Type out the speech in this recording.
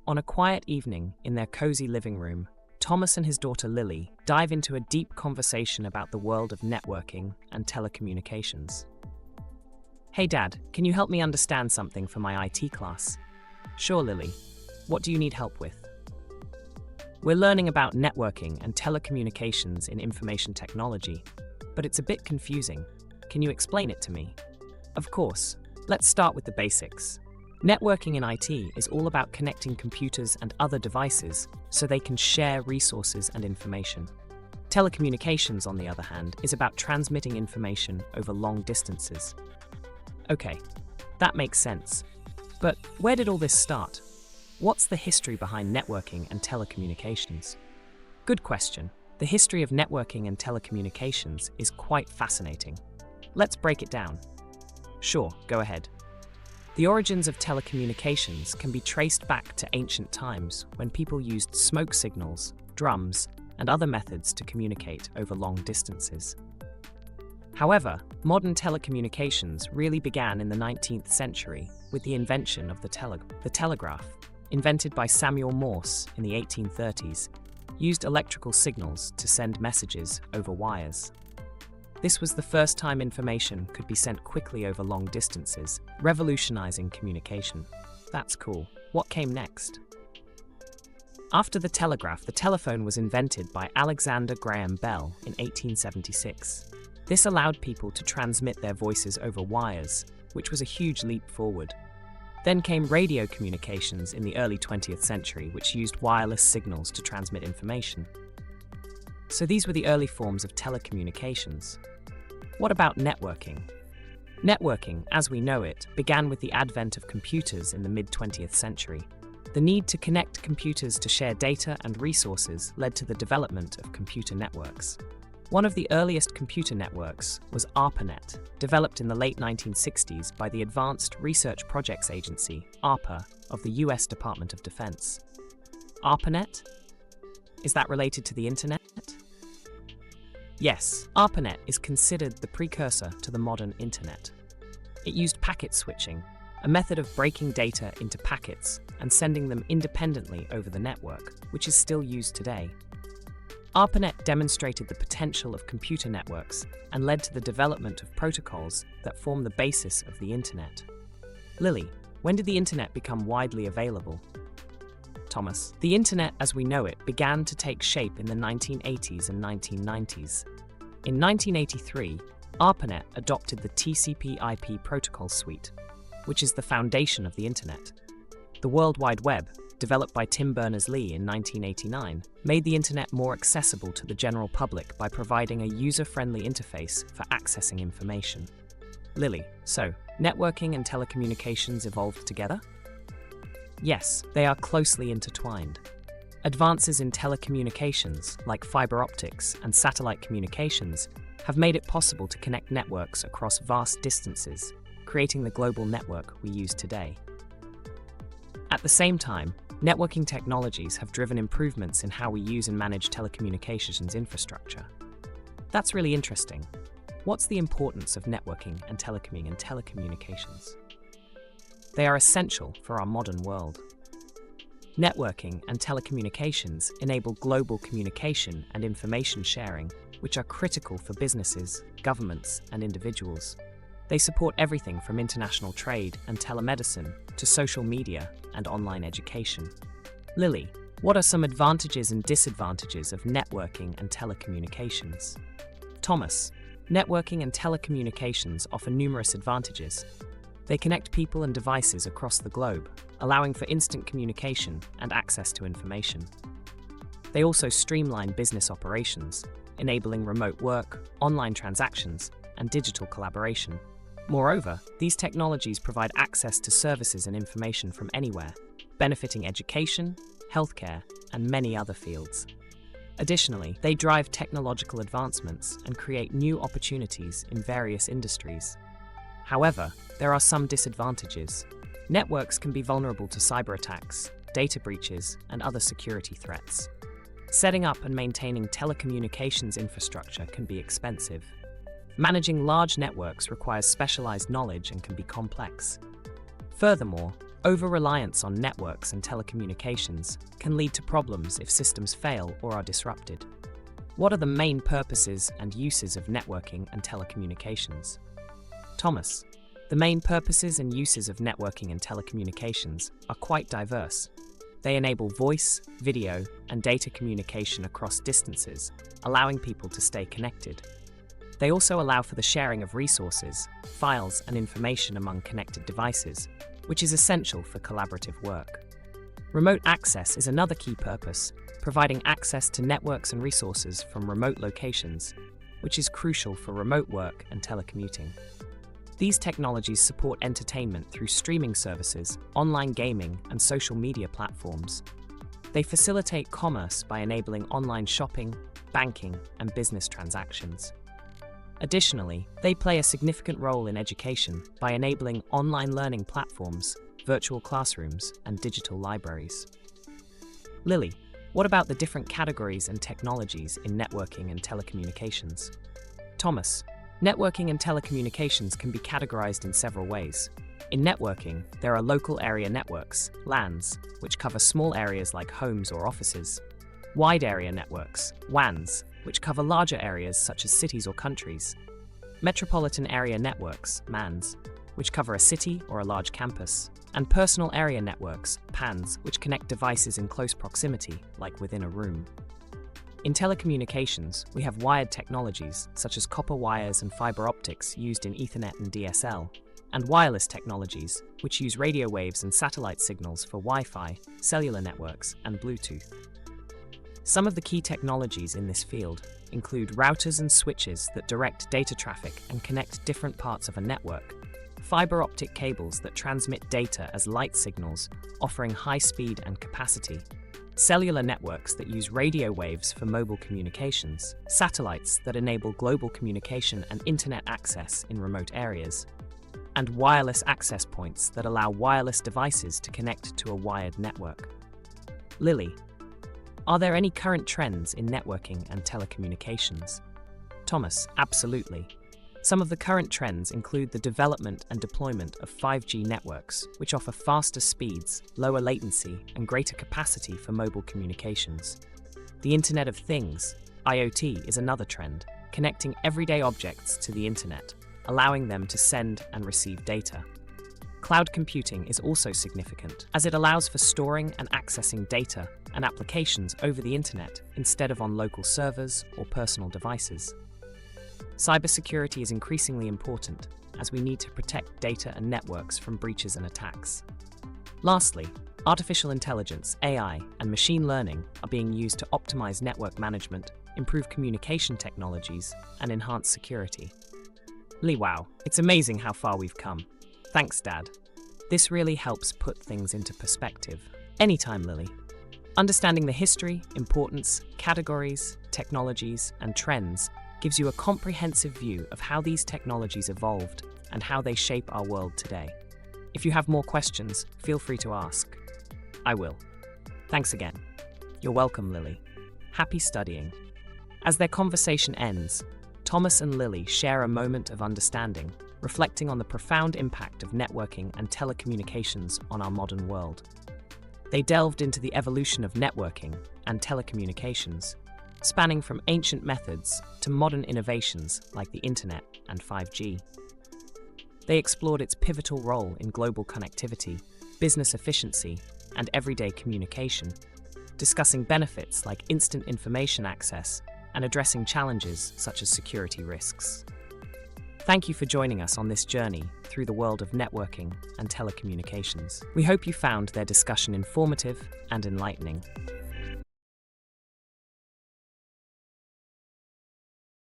On a quiet evening in their cozy living room, Thomas and his daughter Lily dive into a deep conversation about the world of networking and telecommunications. "Hey Dad, can you help me understand something for my IT class?" "Sure, Lily. What do you need help with?" "We're learning about networking and telecommunications in information technology, but it's a bit confusing. Can you explain it to me?" "Of course. Let's start with the basics. Networking in IT is all about connecting computers and other devices so they can share resources and information. Telecommunications, on the other hand, is about transmitting information over long distances." "Okay, that makes sense. But where did all this start? What's the history behind networking and telecommunications?" "Good question. The history of networking and telecommunications is quite fascinating. Let's break it down." "Sure, go ahead." The origins of telecommunications can be traced back to ancient times when people used smoke signals, drums, and other methods to communicate over long distances. However, modern telecommunications really began in the 19th century with the invention of the telegraph, invented by Samuel Morse in the 1830s, used electrical signals to send messages over wires. This was the first time information could be sent quickly over long distances, revolutionizing communication. That's cool. What came next? After the telegraph, the telephone was invented by Alexander Graham Bell in 1876. This allowed people to transmit their voices over wires, which was a huge leap forward. Then came radio communications in the early 20th century, which used wireless signals to transmit information. So these were the early forms of telecommunications. What about networking? Networking, as we know it, began with the advent of computers in the mid-20th century. The need to connect computers to share data and resources led to the development of computer networks. One of the earliest computer networks was ARPANET, developed in the late 1960s by the Advanced Research Projects Agency, ARPA, of the US Department of Defense. ARPANET? Is that related to the Internet? Yes, ARPANET is considered the precursor to the modern Internet. It used packet switching, a method of breaking data into packets and sending them independently over the network, which is still used today. ARPANET demonstrated the potential of computer networks and led to the development of protocols that form the basis of the Internet. Lily, when did the Internet become widely available? Thomas, the Internet as we know it began to take shape in the 1980s and 1990s. In 1983, ARPANET adopted the TCP/IP protocol suite, which is the foundation of the Internet. The World Wide Web, developed by Tim Berners-Lee in 1989, made the Internet more accessible to the general public by providing a user-friendly interface for accessing information. Lily, so networking and telecommunications evolved together? Yes, they are closely intertwined. Advances in telecommunications, like fiber optics and satellite communications, have made it possible to connect networks across vast distances, creating the global network we use today. At the same time, networking technologies have driven improvements in how we use and manage telecommunications infrastructure. That's really interesting. What's the importance of networking and telecommunications? They are essential for our modern world. Networking and telecommunications enable global communication and information sharing, which are critical for businesses, governments, and individuals. They support everything from international trade and telemedicine to social media and online education. Lily, what are some advantages and disadvantages of networking and telecommunications? Thomas, networking and telecommunications offer numerous advantages. They connect people and devices across the globe, allowing for instant communication and access to information. They also streamline business operations, enabling remote work, online transactions, and digital collaboration. Moreover, these technologies provide access to services and information from anywhere, benefiting education, healthcare, and many other fields. Additionally, they drive technological advancements and create new opportunities in various industries. However, there are some disadvantages. Networks can be vulnerable to cyber attacks, data breaches, and other security threats. Setting up and maintaining telecommunications infrastructure can be expensive. Managing large networks requires specialized knowledge and can be complex. Furthermore, Over-reliance on networks and telecommunications can lead to problems if systems fail or are disrupted. What are the main purposes and uses of networking and telecommunications? Thomas, the main purposes and uses of networking and telecommunications are quite diverse. They enable voice, video, and data communication across distances, allowing people to stay connected. They also allow for the sharing of resources, files, and information among connected devices, which is essential for collaborative work. Remote access is another key purpose, providing access to networks and resources from remote locations, which is crucial for remote work and telecommuting. These technologies support entertainment through streaming services, online gaming, and social media platforms. They facilitate commerce by enabling online shopping, banking, and business transactions. Additionally, they play a significant role in education by enabling online learning platforms, virtual classrooms, and digital libraries. Lily, what about the different categories and technologies in networking and telecommunications? Thomas, networking and telecommunications can be categorized in several ways. In networking, there are local area networks, LANs, which cover small areas like homes or offices. Wide area networks, WANs, which cover larger areas such as cities or countries. Metropolitan area networks, MANs, which cover a city or a large campus. And personal area networks, PANs, which connect devices in close proximity, like within a room. In telecommunications, we have wired technologies, such as copper wires and fiber optics used in Ethernet and DSL, and wireless technologies, which use radio waves and satellite signals for Wi-Fi, cellular networks, and Bluetooth. Some of the key technologies in this field include routers and switches that direct data traffic and connect different parts of a network, fiber optic cables that transmit data as light signals, offering high speed and capacity, cellular networks that use radio waves for mobile communications, satellites that enable global communication and internet access in remote areas, and wireless access points that allow wireless devices to connect to a wired network. Lily, are there any current trends in networking and telecommunications? Thomas, absolutely. Some of the current trends include the development and deployment of 5G networks, which offer faster speeds, lower latency, and greater capacity for mobile communications. The Internet of Things, IoT, is another trend, connecting everyday objects to the Internet, allowing them to send and receive data. Cloud computing is also significant, as it allows for storing and accessing data and applications over the Internet instead of on local servers or personal devices. Cybersecurity is increasingly important, as we need to protect data and networks from breaches and attacks. Lastly, artificial intelligence, AI, and machine learning are being used to optimize network management, improve communication technologies, and enhance security. Wow, it's amazing how far we've come. Thanks, Dad. This really helps put things into perspective. Anytime, Lily. Understanding the history, importance, categories, technologies, and trends gives you a comprehensive view of how these technologies evolved and how they shape our world today. If you have more questions, feel free to ask. I will. Thanks again. You're welcome, Lily. Happy studying. As their conversation ends, Thomas and Lily share a moment of understanding, reflecting on the profound impact of networking and telecommunications on our modern world. They delved into the evolution of networking and telecommunications, spanning from ancient methods to modern innovations like the Internet and 5G. They explored its pivotal role in global connectivity, business efficiency, and everyday communication, discussing benefits like instant information access and addressing challenges such as security risks. Thank you for joining us on this journey through the world of networking and telecommunications. We hope you found their discussion informative and enlightening.